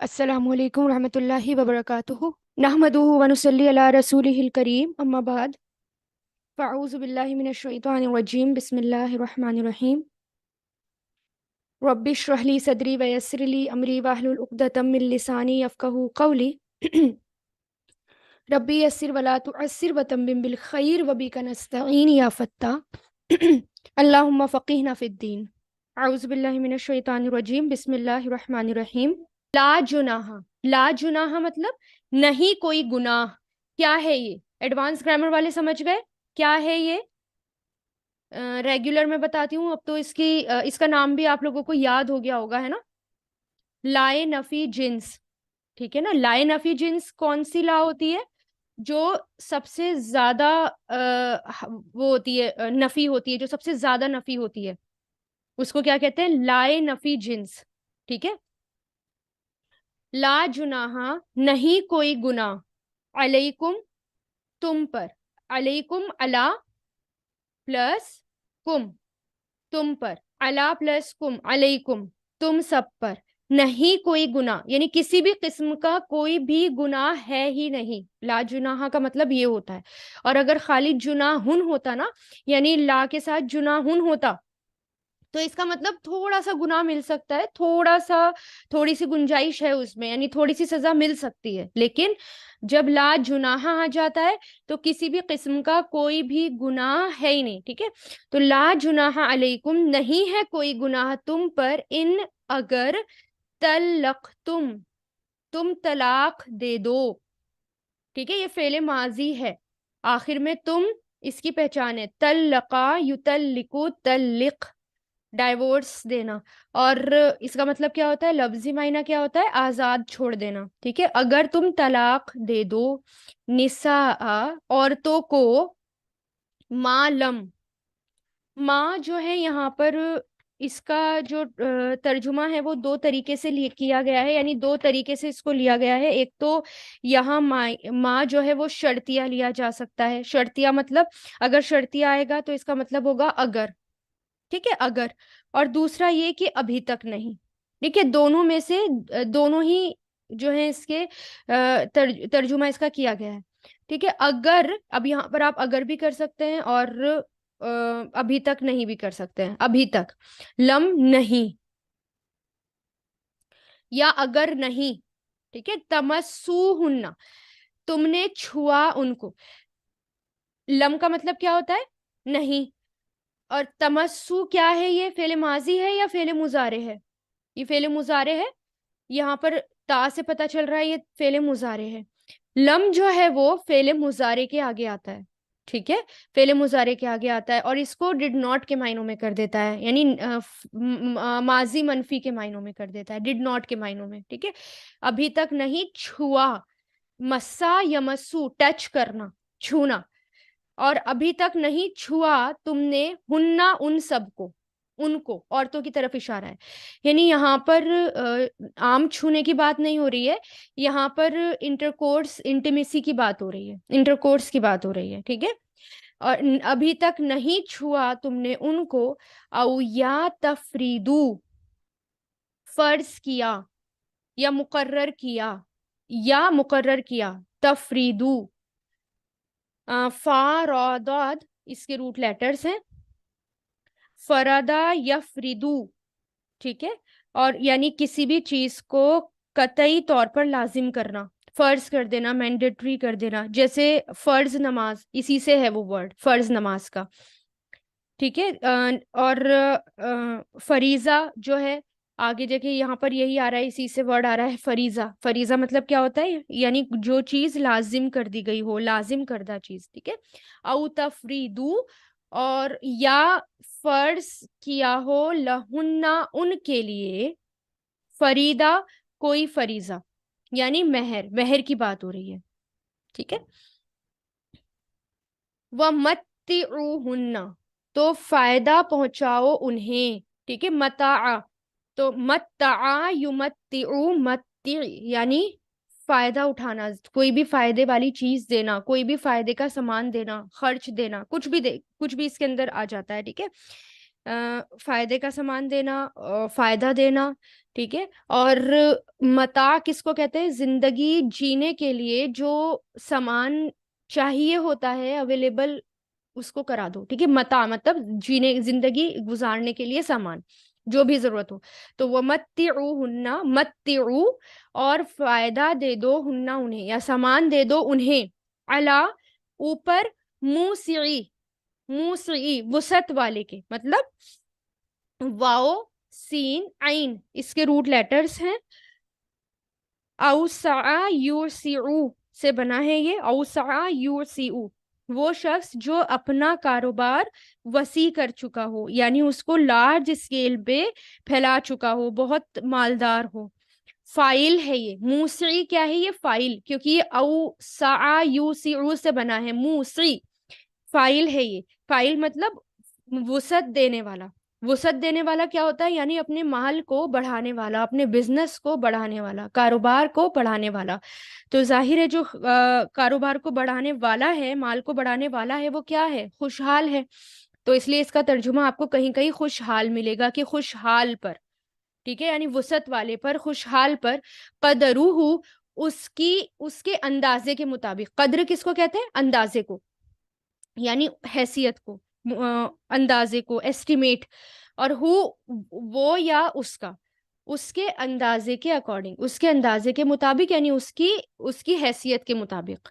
السلام علیکم ورحمۃ اللہ وبرکاتہ نحمدہ ونصلی علی رسولہ الکریم اما بعد فاعوذ باللہ من الشیطان الرجیم بسم اللہ الرحمن الرحیم رب اشرح لی صدری ویسر لی امری واحلل عقدۃ من لسانی یفقہوا قولی ربی یسر ولا تعسر وتمم بالخیر وبک نستعین یا فتاح اللہم فقہنا فی الدین اعوذ باللہ من الشیطان الرجیم بسم اللہ الرحمن الرحیم لا جناح لا جناح مطلب نہیں کوئی گناہ. کیا ہے یہ؟ ایڈوانس گرامر والے سمجھ گئے کیا ہے یہ؟ ریگولر میں بتاتی ہوں. اب تو اس کا نام بھی آپ لوگوں کو یاد ہو گیا ہوگا، ہے نا؟ لائے نفی جنس. ٹھیک ہے نا. لائے نفی جنس کون سی لا ہوتی ہے؟ جو سب سے زیادہ وہ ہوتی ہے، نفی ہوتی ہے، جو سب سے زیادہ نفی ہوتی ہے، اس کو کیا کہتے ہیں؟ لائے نفی جنس. ٹھیک ہے. لا جناح نہیں کوئی گناہ، علیکم تم پر، علیکم علا پلس کم تم پر، علا پلس کم علیکم تم سب پر، نہیں کوئی گناہ یعنی کسی بھی قسم کا کوئی بھی گناہ ہے ہی نہیں. لا جناح کا مطلب یہ ہوتا ہے. اور اگر خالی جناحن ہوتا نا، یعنی لا کے ساتھ جناحن ہوتا، تو اس کا مطلب تھوڑا سا گناہ مل سکتا ہے، تھوڑی سی گنجائش ہے اس میں، یعنی تھوڑی سی سزا مل سکتی ہے. لیکن جب لا جناح آ جاتا ہے تو کسی بھی قسم کا کوئی بھی گناہ ہے ہی نہیں. ٹھیک ہے. تو لا جناح علیکم نہیں ہے کوئی گناہ تم پر، ان اگر تم طلاق دے دو. ٹھیک ہے. یہ فعل ماضی ہے، آخر میں تم اس کی پہچان ہے. طلقا یطلقو تلق، ڈائیورس دینا. اور اس کا مطلب کیا ہوتا ہے؟ لفظی معنی کیا ہوتا ہے؟ آزاد چھوڑ دینا. ٹھیک ہے. اگر تم طلاق دے دو نساء عورتوں کو، ماں جو ہے یہاں پر اس کا جو ترجمہ ہے وہ دو طریقے سے کیا گیا ہے، یعنی دو طریقے سے اس کو لیا گیا ہے. ایک تو یہاں ماں جو ہے وہ شرطیہ لیا جا سکتا ہے. شرطیہ مطلب اگر شرطیہ آئے گا تو اس کا مطلب ہوگا اگر. ٹھیک ہے. اگر. اور دوسرا یہ کہ ابھی تک نہیں. ٹھیک ہے. دونوں میں سے دونوں ہی جو ہے اس کے ترجمہ اس کا کیا گیا ہے. ٹھیک ہے. اگر، اب یہاں پر آپ اگر بھی کر سکتے ہیں اور ابھی تک نہیں بھی کر سکتے ہیں. ابھی تک لم نہیں یا اگر نہیں. ٹھیک ہے. تمسوہن تم نے چھوا ان کو. لم کا مطلب کیا ہوتا ہے؟ نہیں. اور تمسو کیا ہے؟ یہ فعل ماضی ہے یا فعل مضارع ہے؟ یہ فعل مضارع ہے. یہاں پر تا سے پتہ چل رہا ہے یہ فعل مضارع ہے. لم جو ہے وہ فعل مضارع کے آگے آتا ہے. ٹھیک ہے. فعل مضارع کے آگے آتا ہے اور اس کو ڈڈ ناٹ کے معنوں میں کر دیتا ہے، یعنی ماضی منفی کے معنوں میں کر دیتا ہے، ڈڈ ناٹ کے معنوں میں. ٹھیک ہے. ابھی تک نہیں چھوا. مسا یمسو ٹچ کرنا، چھونا. اور ابھی تک نہیں چھوا تم نے ہننا ان سب کو، ان کو عورتوں کی طرف اشارہ ہے. یعنی یہاں پر عام چھونے کی بات نہیں ہو رہی ہے، یہاں پر انٹرکورس انٹیمیسی کی بات ہو رہی ہے، انٹرکورس کی بات ہو رہی ہے. ٹھیک ہے. اور ابھی تک نہیں چھوا تم نے ان کو، او یا تفریدو فرض کیا یا مقرر کیا، یا مقرر کیا. تفریدو فا را داد اس کے روٹ لیٹرز ہیں. فردا یفریدو. ٹھیک ہے. اور یعنی کسی بھی چیز کو قطعی طور پر لازم کرنا، فرض کر دینا، مینڈیٹری کر دینا. جیسے فرض نماز، اسی سے ہے وہ ورڈ فرض نماز کا. ٹھیک ہے. اور فریضہ جو ہے آگے دیکھیں یہاں پر یہی آ رہا ہے، اسی سے ورڈ آ رہا ہے فریضہ. فریضہ مطلب کیا ہوتا ہے؟ یعنی جو چیز لازم کر دی گئی ہو، لازم کردہ چیز. ٹھیک ہے. او تفریدو اور یا فرض کیا ہو، لہنا ان کے لیے، فریدہ کوئی فریضہ یعنی مہر کی بات ہو رہی ہے. ٹھیک ہے. وَمَتِّعُوهُنَّ تو فائدہ پہنچاؤ انہیں. ٹھیک ہے. متاع تو متع یمتع، متع یعنی فائدہ اٹھانا، کوئی بھی فائدے والی چیز دینا، کوئی بھی فائدے کا سامان دینا، خرچ دینا، کچھ بھی اس کے اندر آ جاتا ہے. ٹھیک ہے. فائدے کا سامان دینا، فائدہ دینا، ٹھیک ہے. اور متاع کس کو کہتے ہیں؟ زندگی جینے کے لیے جو سامان چاہیے ہوتا ہے اویلیبل، اس کو کرا دو، ٹھیک ہے. متاع مطلب جینے، زندگی گزارنے کے لیے سامان جو بھی ضرورت ہو. تو وہ متعوہن، متعو، اور فائدہ دے دو ہننا انہیں، یا سامان دے دو انہیں، علا اوپر، موسعی، موسعی وسعت والے کے، مطلب واؤ سین عین اس کے روٹ لیٹرز ہیں. اوسع یوسعو سے بنا ہے یہ، اوسع یوسعو، وہ شخص جو اپنا کاروبار وسیع کر چکا ہو، یعنی اس کو لارج اسکیل پہ پھیلا چکا ہو، بہت مالدار ہو. فائل ہے یہ، موسعی کیا ہے؟ یہ فائل، کیونکہ یہ اوسع یوسعو سے بنا ہے، موسعی فائل ہے یہ. فائل مطلب وسعت دینے والا. وسعت دینے والا کیا ہوتا ہے؟ یعنی اپنے مال کو بڑھانے والا، اپنے بزنس کو بڑھانے والا، کاروبار کو بڑھانے والا. تو ظاہر ہے جو کاروبار کو بڑھانے والا ہے، مال کو بڑھانے والا ہے، وہ کیا ہے؟ خوشحال ہے. تو اس لیے اس کا ترجمہ آپ کو کہیں کہیں خوشحال ملے گا، کہ خوشحال پر، ٹھیک ہے، یعنی وسعت والے پر، خوشحال پر. قدرہ، اس کے اندازے کے مطابق. قدر کس کو کہتے ہیں؟ اندازے کو، یعنی حیثیت کو، اندازے کو، ایسٹیمیٹ. اور وہ یا اس کے اندازے کے اکارڈنگ، اس کے اندازے کے مطابق، یعنی اس کی حیثیت کے مطابق.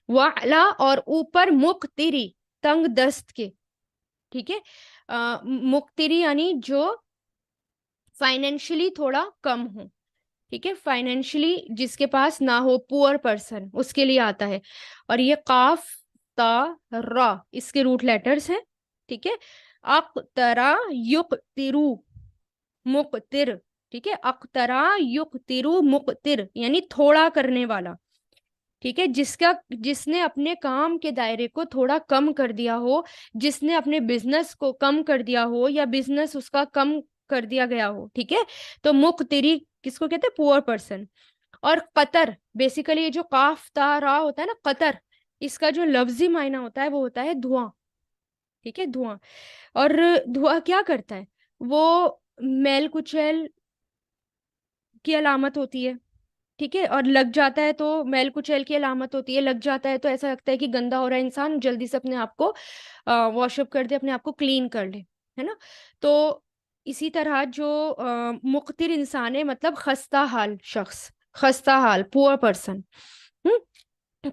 وعلا، اور اوپر، مقتری تنگ دست کے، ٹھیک ہے. مقتری یعنی جو فائنینشلی تھوڑا کم ہو، ٹھیک ہے، فائنینشلی جس کے پاس نہ ہو، پور پرسن، اس کے لیے آتا ہے. اور یہ قاف تا را اس کے روٹ لیٹرز ہیں، ٹھیک ہے. اقترا یقترو، مقتر، ٹھیک ہے. اقترا یقترو مقتر، یعنی تھوڑا کرنے والا، ٹھیک ہے. جس نے اپنے کام کے دائرے کو تھوڑا کم کر دیا ہو، جس نے اپنے بزنس کو کم کر دیا ہو، یا بزنس اس کا کم کر دیا گیا ہو، ٹھیک ہے. تو مقتری کس کو کہتے ہیں؟ Poor person. اور قطر، بیسیکلی یہ جو قاف تا را ہوتا ہے نا، قطر، اس کا جو لفظی معنی ہوتا ہے وہ ہوتا ہے دھواں، ٹھیک ہے، دھواں. اور دھواں کیا کرتا ہے؟ وہ میل کچیل کی علامت ہوتی ہے، ٹھیک ہے. اور لگ جاتا ہے تو میل کچیل کی علامت ہوتی ہے، لگ جاتا ہے تو ایسا لگتا ہے کہ گندا ہو رہا ہے انسان، جلدی سے اپنے آپ کو واش اپ کر دے، اپنے آپ کو کلین کر لے، ہے نا. تو اسی طرح جو مقتر انسان ہے، مطلب خستہ حال شخص، خستہ حال، پور پرسن.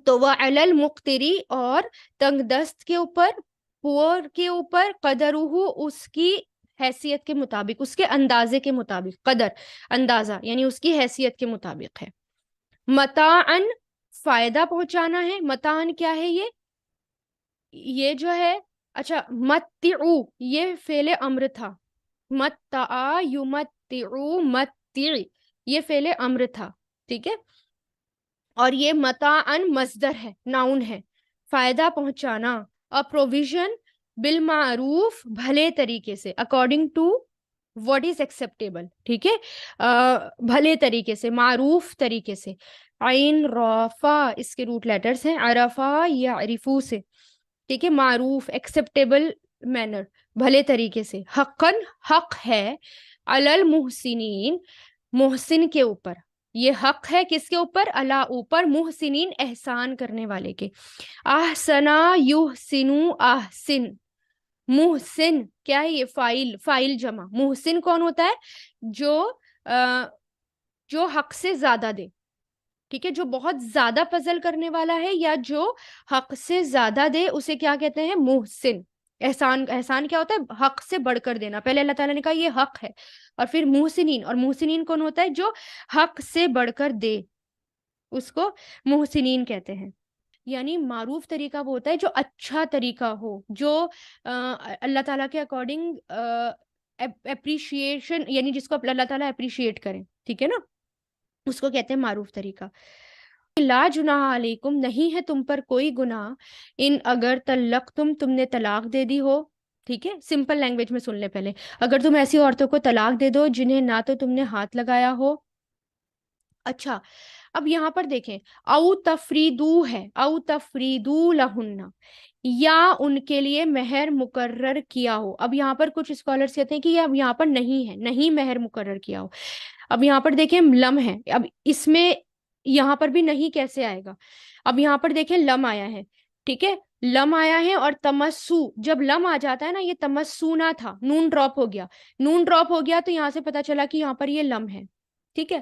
تو وہ علل مقتری، اور تنگ دست کے اوپر، پور کے اوپر، قدرہ اس کی حیثیت کے مطابق، اس کے اندازے کے مطابق. قدر اندازہ، یعنی اس کی حیثیت کے مطابق ہے. متاعن فائدہ پہنچانا ہے. متاعن کیا ہے؟ یہ جو ہے، اچھا، متعو یہ فعل امر تھا. متع یمتعو، متع یہ فعل امر تھا، ٹھیک ہے. اور یہ متاعن مصدر ہے، ناؤن ہے. فائدہ پہنچانا، پروویژن بالمعروف، بھلے طریقے سے، according to what is acceptable, ٹھیک ہے. بھلے طریقے سے، معروف طریقے سے. عین رافا اس کے روٹ لیٹرز ہیں، عرفا یا عرفو سے، ٹھیک ہے. معروف، ایکسیپٹیبل مینر، بھلے طریقے سے. حقاً حق ہے، علی المحسنین محسن کے اوپر. یہ حق ہے کس کے اوپر؟ اللہ اوپر، محسنین احسان کرنے والے کے. احسنا یحسنو احسن، محسن کیا ہے؟ یہ فائل جمع. محسن کون ہوتا ہے؟ جو حق سے زیادہ دے، ٹھیک ہے، جو بہت زیادہ فضل کرنے والا ہے، یا جو حق سے زیادہ دے، اسے کیا کہتے ہیں؟ محسن. احسان کیا ہوتا ہے؟ حق سے بڑھ کر دینا. پہلے اللہ تعالیٰ نے کہا یہ حق ہے، اور پھر محسنین. اور محسنین کون ہوتا ہے؟ جو حق سے بڑھ کر دے، اس کو محسنین کہتے ہیں. یعنی معروف طریقہ وہ ہوتا ہے جو اچھا طریقہ ہو، جو اللہ تعالیٰ کے اکارڈنگ اپریشیشن، یعنی جس کو اللہ تعالیٰ اپریشیٹ کریں، ٹھیک ہے نا، اس کو کہتے ہیں معروف طریقہ. لا جناح علیکم، نہیں ہے تم پر کوئی گناہ، ان اگر تم نے طلاق دے دی ہو، ٹھیک ہے. سمپل لینگویج میں سن لیں پہلے. اگر تم ایسی عورتوں کو طلاق دے دو جنہیں نہ تو تم نے ہاتھ لگایا ہو. اچھا، اب یہاں پر دیکھیں، او تفریدو ہے، او تفریدو لہن، یا ان کے لیے مہر مقرر کیا ہو. اب یہاں پر کچھ اسکالرس کہتے ہیں کہ یہ اب یہاں پر نہیں ہے, نہیں مہر مقرر کیا ہو. اب یہاں پر دیکھیں لم ہے, اب اس میں یہاں پر بھی نہیں کیسے آئے گا. اب یہاں پر دیکھیں لم آیا ہے, ٹھیک ہے, لم آیا ہے اور تمسو, جب لم آ جاتا ہے نا, یہ تمسو نہ تھا, نون ڈراپ ہو گیا, نون ڈراپ ہو گیا تو یہاں سے پتا چلا کہ یہاں پر یہ لم ہے, ٹھیک ہے.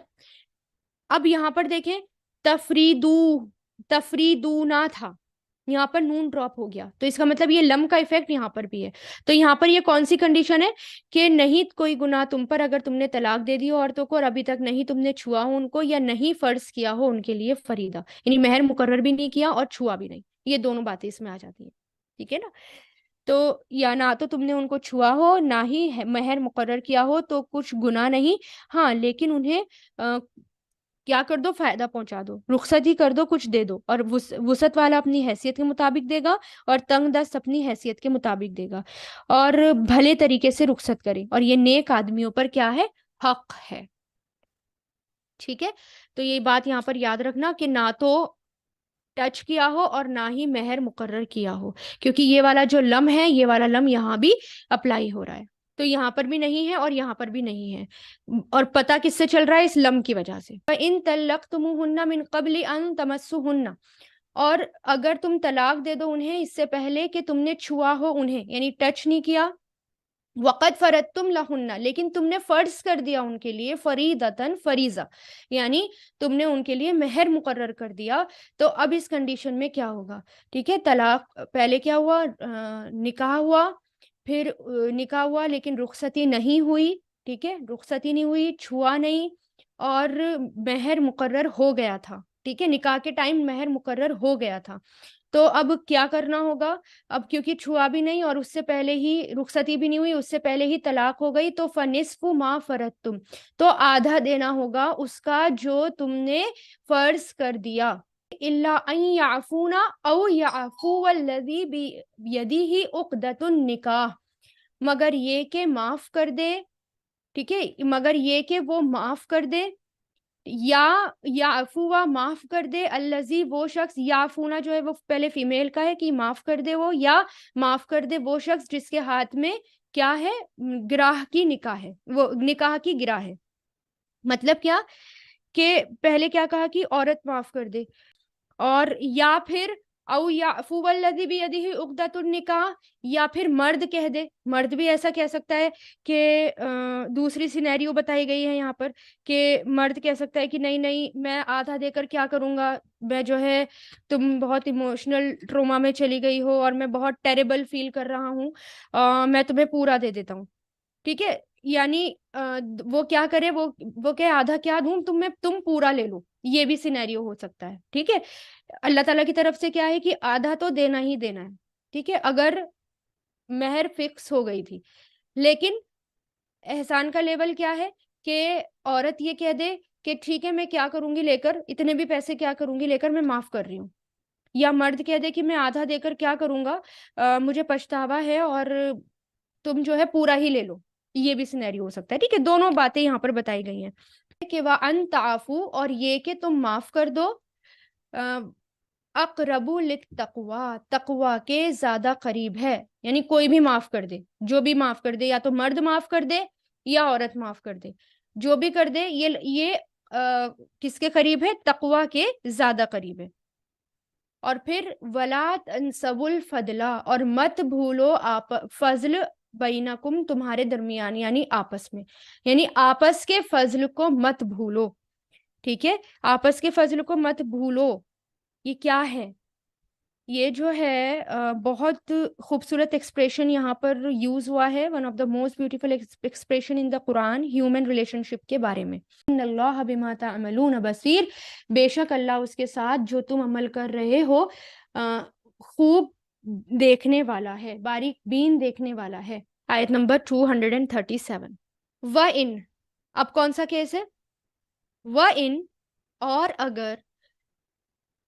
اب یہاں پر دیکھیں تفریدو, تفریدو نہ تھا, یہاں پر نون ڈراپ ہو گیا, تو اس کا مطلب یہ لم کا ایفیکٹ یہاں پر بھی ہے. تو یہاں پر یہ کون سی کنڈیشن ہے کہ نہیں کوئی گناہ تم پر اگر تم نے طلاق دے دی ہو عورتوں کو اور ابھی تک نہیں تم نے چھوا ہو ان کو, یا نہیں فرض کیا ہو ان کے لیے فریدہ, یعنی مہر مقرر بھی نہیں کیا اور چھوا بھی نہیں, یہ دونوں باتیں اس میں آ جاتی ہیں, ٹھیک ہے نا. تو یا نہ تو تم نے ان کو چھوا ہو نہ ہی مہر مقرر کیا ہو تو کچھ گناہ نہیں, ہاں لیکن انہیں کیا کر دو, فائدہ پہنچا دو, رخصت ہی کر دو, کچھ دے دو, اور وسعت والا اپنی حیثیت کے مطابق دے گا اور تنگ دست اپنی حیثیت کے مطابق دے گا, اور بھلے طریقے سے رخصت کرے, اور یہ نیک آدمیوں پر کیا ہے, حق ہے, ٹھیک ہے. تو یہ بات یہاں پر یاد رکھنا کہ نہ تو ٹچ کیا ہو اور نہ ہی مہر مقرر کیا ہو, کیونکہ یہ والا جو لم ہے, یہ والا لم یہاں بھی اپلائی ہو رہا ہے. تو یہاں پر بھی نہیں ہے اور یہاں پر بھی نہیں ہے, اور پتہ کس سے چل رہا ہے, اس لم کی وجہ سے. فَإِن طَلَّقْتُمُوهُنَّ مِن قَبْلِ أَن تَمَسُّوهُنَّ, اور اگر تم طلاق دے دو انہیں اس سے پہلے کہ تم نے چھوا ہو انہیں, یعنی ٹچ نہیں کیا. وقت فرضتم لہن, لیکن تم نے فرض کر دیا ان کے لیے, فریدتن فریضہ, یعنی تم نے ان کے لیے مہر مقرر کر دیا. تو اب اس کنڈیشن میں کیا ہوگا, ٹھیک ہے, طلاق پہلے کیا ہوا, نکاح ہوا, پھر نکاح ہوا لیکن رخصتی نہیں ہوئی, ٹھیک ہے, رخصتی نہیں ہوئی, چھوا نہیں, اور مہر مقرر ہو گیا تھا, ٹھیک ہے, نکاح کے ٹائم مہر مقرر ہو گیا تھا. تو اب کیا کرنا ہوگا, اب کیونکہ چھوا بھی نہیں اور اس سے پہلے ہی رخصتی بھی نہیں ہوئی, اس سے پہلے ہی طلاق ہو گئی, تو فنصف ما فرضتم, تو آدھا دینا ہوگا اس کا جو تم نے فرض کر دیا. الا ان یعفونا او یعفو الذی بیدہ عقدۃ النکاح, مگر یہ کہ معاف کر دے, ٹھیک ہے, مگر یہ کہ وہ معاف کر دے, یا عفوا معاف کر دے, الذی وہ شخص, یعفونا جو ہے وہ پہلے فیمیل کا ہے کہ معاف کر دے وہ, یا معاف کر دے وہ شخص جس کے ہاتھ میں کیا ہے, گراہ کی نکاح ہے, وہ نکاح کی گراہ ہے. مطلب کیا کہ پہلے کیا کہا کہ عورت معاف کر دے, اور یا پھر او یعفو الذی بیدہ عقدۃ النکاح, یا پھر مرد کہہ دے, مرد بھی ایسا کہہ سکتا ہے کہ دوسری سینیریو بتائی گئی ہے یہاں پر, کہ مرد کہہ سکتا ہے کہ نہیں نہیں میں آدھا دے کر کیا کروں گا, میں جو ہے تم بہت ایموشنل ٹروما میں چلی گئی ہو اور میں بہت ٹیریبل فیل کر رہا ہوں, میں تمہیں پورا دے دیتا ہوں, ٹھیک ہے, یعنی وہ کیا کرے, وہ کہ آدھا کیا دوں تم پورا لے لو, یہ بھی سینیریو ہو سکتا ہے, ٹھیک ہے. اللہ تعالیٰ کی طرف سے کیا ہے کہ آدھا تو دینا ہی دینا ہے, ٹھیک ہے, اگر مہر فکس ہو گئی تھی. لیکن احسان کا لیول کیا ہے کہ عورت یہ کہہ دے کہ ٹھیک ہے میں کیا کروں گی لے کر, اتنے بھی پیسے کیا کروں گی لے کر, میں معاف کر رہی ہوں. یا مرد کہہ دے کہ میں آدھا دے کر کیا کروں گا, مجھے پچھتاوا ہے اور تم جو ہے پورا ہی لے لو, یہ بھی سینیریو ہو سکتا ہے, ٹھیک ہے. دونوں باتیں یہاں پر بتائی گئی ہیں کہ وَأَن تَعْفُوا, اور یہ کہ تم معاف کر دو, اقرب للتقوی, تقوی کے زیادہ قریب ہے, یعنی کوئی بھی معاف کر دے, جو بھی معاف کر دے, یا تو مرد معاف کر دے یا عورت معاف کر دے, جو بھی کر دے یہ کس کے قریب ہے, تقوی کے زیادہ قریب ہے. اور پھر ولا تنسوا الفضل, اور مت بھولو فضل بینکم, تمہارے درمیان, یعنی آپس میں, یعنی آپس کے فضل کو مت بھولو, ٹھیک ہے, آپس کے فضل کو مت بھولو. یہ کیا ہے, یہ جو ہے بہت خوبصورت ایکسپریشن یہاں پر یوز ہوا ہے, one of the most beautiful expression in the Quran, human relationship کے بارے میں. ان اللہ بما تعملون بصیر, بے شک اللہ اس کے ساتھ جو تم عمل کر رہے ہو خوب دیکھنے والا ہے, باریک بین دیکھنے والا ہے. آیت نمبر 237. وَإِن, اب کون سا کیس ہے, وَإِن, اور اگر,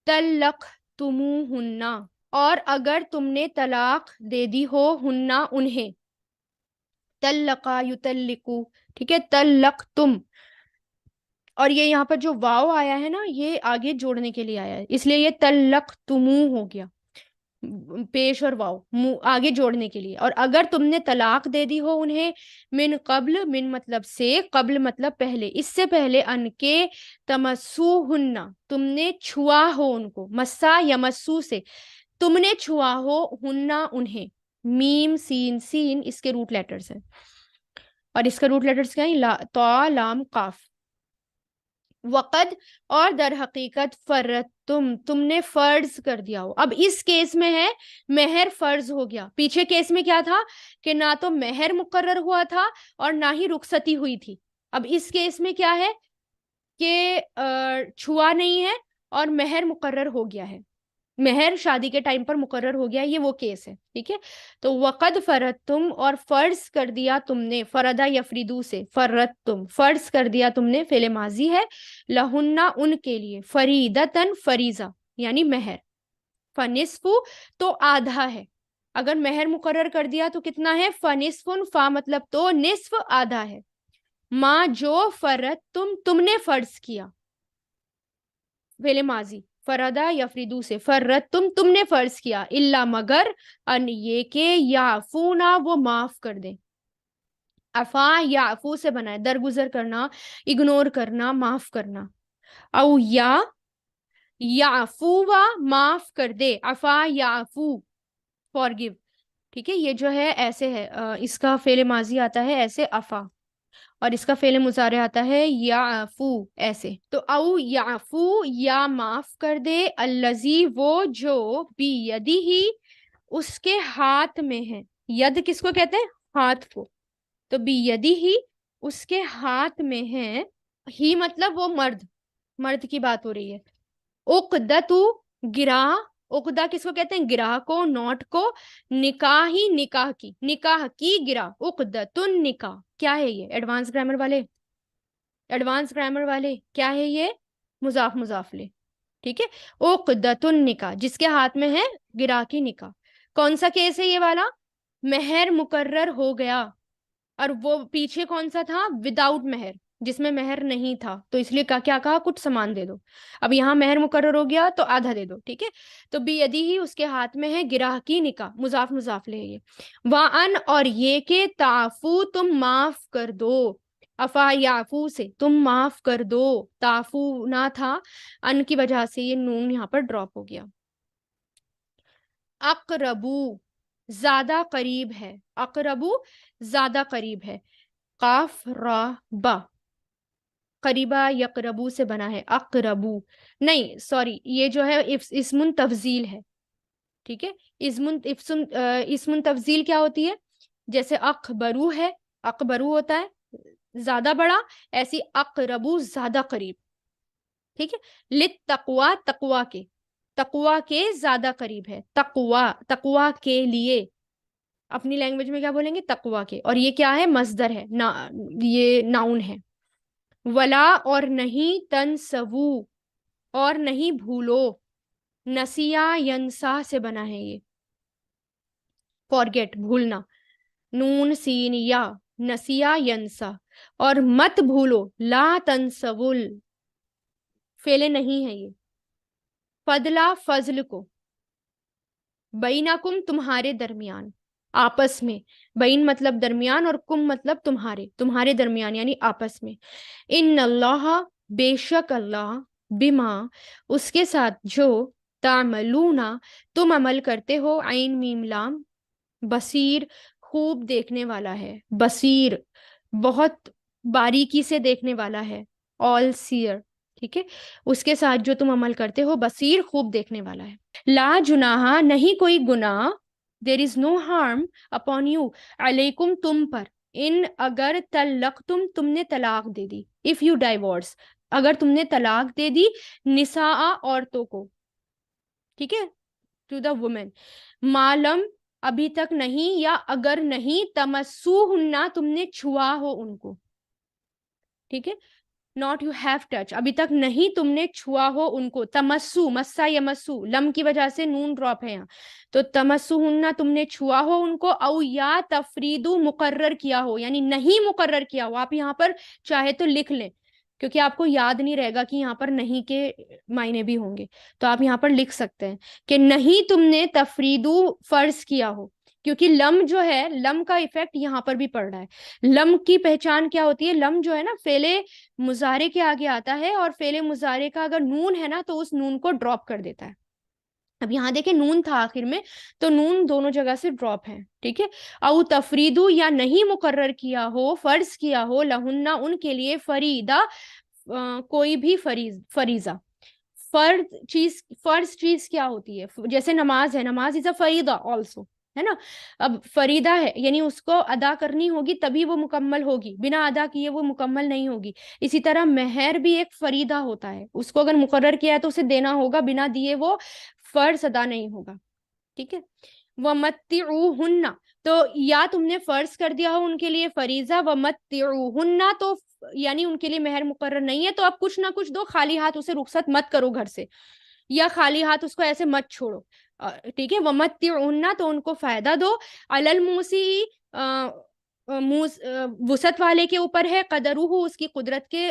طلقتموہن, اور اگر تم نے طلاق دے دی ہو, ہننا انہیں, طلقا یطلقو, ٹھیک ہے, طلقتم, اور یہ یہاں پر جو واو آیا ہے نا, یہ آگے جوڑنے کے لیے آیا ہے, اس لیے یہ طلقتمو ہو گیا. پیش اور واو آگے جوڑنے کے لیے. اور اگر تم نے طلاق دے دی ہو انہیں من قبل، من مطلب سے، قبل مطلب پہلے، اس سے پہلے، ان کے تمسوہن تم نے چھوا ہو ان کو، مسا یمسو سے تم نے چھوا ہو، ہننا انہیں، میم سین، سین اس کے روٹ لیٹرز ہیں. اور اس کا روٹ لیٹرز کیا ہیں؟ تو لام قاف. وقد اور در حقیقت فرت تم نے فرض کر دیا ہو. اب اس کیس میں ہے مہر فرض ہو گیا. پیچھے کیس میں کیا تھا کہ نہ تو مہر مقرر ہوا تھا اور نہ ہی رخصتی ہوئی تھی. اب اس کیس میں کیا ہے کہ چھوا نہیں ہے اور مہر مقرر ہو گیا ہے، مہر شادی کے ٹائم پر مقرر ہو گیا. یہ وہ کیس ہے. ٹھیک ہے، تو وقد فرضتم اور فرض کر دیا تم نے، فردا یفریدو سے، فرضتم فرض کر دیا تم نے، فعل ماضی ہے، لہنا ان کے لیے، فریدتن فریضہ یعنی مہر، فنصف تو آدھا ہے. اگر مہر مقرر کر دیا تو کتنا ہے؟ فنصف، فا مطلب تو، نصف آدھا ہے. ماں جو فرضتم تم نے فرض کیا، فعل ماضی فردا یفریدو سے، فرت تم نے فرض کیا، اللہ مگر، ان یہ کہ یعفونا وہ معاف کر دیں. افا یعفو سے بنا ہے، درگزر کرنا، اگنور کرنا، معاف کرنا. او یا یعفو معاف کر دے، افا یعفو فارگیو. ٹھیک ہے، یہ جو ہے ایسے ہے، اس کا فعل ماضی آتا ہے ایسے افا، اور اس کا فعل مضارع آتا ہے یعفو ایسے. تو او یعفو یا معاف کر دے، الذی وہ جو بیدی ہی اس کے ہاتھ میں ہے. ید کس کو کہتے ہیں؟ ہاتھ کو. تو بیدی ہی اس کے ہاتھ میں ہے، ہی مطلب وہ مرد، مرد کی بات ہو رہی ہے. عقدتو گرا، عقدہ کس کو کہتے ہیں؟ گرا کو، نوٹ کو. نکاح ہی نکاح کی، نکاح کی گرا، عقدتن نکاح. کیا ہے یہ؟ ایڈوانس گرامر والے، ایڈوانس گرامر والے کیا ہے یہ؟ مضاف مضاف لے. ٹھیک ہے، عقدتن نکاح جس کے ہاتھ میں ہے گرا کی نکاح. کون سا کیس ہے یہ والا؟ مہر مقرر ہو گیا، اور وہ پیچھے کون سا تھا؟ وداؤٹ مہر، جس میں مہر نہیں تھا. تو اس لیے کیا کہا؟ کچھ سامان دے دو. اب یہاں مہر مقرر ہو گیا تو آدھا دے دو. ٹھیک ہے، تو بیدی ہی اس کے ہاتھ میں ہے گراہ کی نکاح، مضاف مضاف لے. یہ وان اور یہ کہ تعفو تم معاف کر دو، افا یعفو سے تم معاف کر دو، تعفو نہ تھا، ان کی وجہ سے یہ نون یہاں پر ڈراپ ہو گیا. اقربو زیادہ قریب ہے، اقربو زیادہ قریب ہے. قاف را با، قریبا یقربو سے بنا ہے، اقربو نہیں، سوری، یہ جو ہے اسم تفضیل ہے. ٹھیک ہے، اسم تفضیل کیا ہوتی ہے؟ جیسے اخبرو ہے، اکبرو ہوتا ہے زیادہ بڑا، ایسی اقربو زیادہ قریب. ٹھیک ہے، للتقوا تقوا کے، تقوا کے زیادہ قریب ہے، تقوا تقوا کے لیے. اپنی لینگویج میں کیا بولیں گے؟ تقوا کے. اور یہ کیا ہے؟ مصدر ہے، یہ ناؤن ہے. ولا اور نہیں، تنسوو اور نہیں بھولو، نسیا ینسا سے بنا ہے یہ، فارگیٹ بھولنا، نون سین یا، نسیا ینسا. اور مت بھولو، لا تنسول فعل نہیں ہے یہ. فضلا فضل کو، بینکم تمہارے درمیان، آپس میں، بین مطلب درمیان اور کم مطلب تمہارے، تمہارے درمیان یعنی آپس میں. ان اللہ بے شک اللہ، بما اس کے ساتھ جو، تعملون تم عمل کرتے ہو، عین میم لام، بصیر خوب دیکھنے والا ہے، بصیر بہت باریکی سے دیکھنے والا ہے، آل سیئر. ٹھیک ہے، اس کے ساتھ جو تم عمل کرتے ہو، بصیر خوب دیکھنے والا ہے. لا جناح نہیں کوئی گناہ، دیر از نو ہارم اپون یو علیکم تم پر، ان اگر طلقتم تم نے طلاق دے دی، اف یو ڈائیورس اگر تم نے طلاق دے دی، نساء عورتوں کو. ٹھیک ہے، ٹو دا وومن، معلوم ابھی تک نہیں، یا اگر نہیں، تمسوہن تم نے چھوا ہو ان کو. ٹھیک ہے، ناٹ یو ہیو ٹچ، ابھی تک نہیں تم نے چھوا ہو ان کو. تمسو مسا یمسو، لم کی وجہ سے نون ڈراپ ہے یہاں، تو تمسوہن تم نے چھوا ہو ان کو، او یا تفریدو مقرر کیا ہو، یعنی نہیں مقرر کیا ہو. آپ یہاں پر چاہے تو لکھ لیں، کیونکہ آپ کو یاد نہیں رہے گا کہ یہاں پر نہیں کے معنی بھی ہوں گے، تو آپ یہاں پر لکھ سکتے ہیں کہ نہیں تم نے تفریدو فرض کیا ہو، کیونکہ لم جو ہے، لم کا ایفیکٹ یہاں پر بھی پڑ رہا ہے۔ لم کی پہچان کیا ہوتی ہے؟ لم جو ہے نا فعل مضارع کے آگے آتا ہے، اور فعل مضارع کا اگر نون ہے نا تو اس نون کو ڈراپ کر دیتا ہے۔ اب یہاں دیکھیں نون تھا آخر میں، تو نون دونوں جگہ سے ڈراپ ہے، ٹھیک ہے۔ او تفریدو، یا نہیں مقرر کیا ہو، فرض کیا ہو، لہنہ ان کے لیے، فریدہ کوئی بھی فریضہ۔ فرض چیز کیا ہوتی ہے؟ جیسے نماز ہے، نماز از اے فریضہ آلسو، ہے نا۔ اب فریدہ ہے یعنی اس کو ادا کرنی ہوگی تبھی وہ مکمل ہوگی، بنا ادا کیے وہ مکمل نہیں ہوگی۔ اسی طرح مہر بھی ایک فریدہ ہوتا ہے، اس کو اگر مقرر کیا ہے تو اسے دینا ہوگا، بنا دیے وہ فرض ادا نہیں ہوگا، ٹھیک ہے۔ وَمَتِّعُوهُنَّ، تو یا تم نے فرض کر دیا ہو ان کے لیے فریضہ، وَمَتِّعُوهُنَّ تو یعنی ان کے لیے مہر مقرر نہیں ہے، تو اب کچھ نہ کچھ دو، خالی ہاتھ اسے رخصت مت کرو گھر سے، یا خالی ہاتھ اس کو ایسے مت چھوڑو، ٹھیک ہے۔ وَمَتِّعُوهُنَّ تو ان کو فائدہ دو، عَلَى الْمُوسِعِ وسعت والے کے اوپر ہے، قدرہ اس کی قدرت کے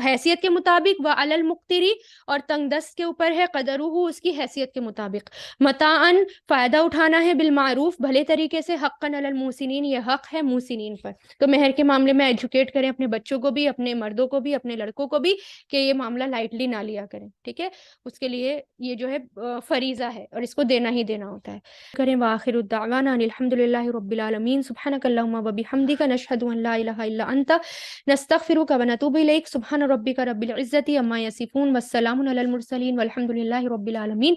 حیثیت کے مطابق، وعلی المقتری اور تنگ دست کے اوپر ہے، قدرہ اس کی حیثیت کے مطابق، متاعن فائدہ اٹھانا ہے، بالمعروف بھلے طریقے سے، حقا علی المحسنین یہ حق ہے محسنین پر۔ تو مہر کے معاملے میں ایجوکیٹ کریں اپنے بچوں کو بھی، اپنے مردوں کو بھی، اپنے لڑکوں کو بھی، کہ یہ معاملہ لائٹلی نہ لیا کریں، ٹھیک ہے۔ اس کے لیے یہ جو ہے فریضہ ہے اور اس کو دینا ہی دینا ہوتا ہے۔ کریں وآخر الدعوانا ان الحمد للہ رب العالمین، سبحانک اللہم وبحمدک، نشہد ان لا الہ الا انت، نستغفرک ونتوب الیک، سبحان ربک رب العزة عما یصفون، والسلام علی المرسلین، والحمد للہ رب العالمین۔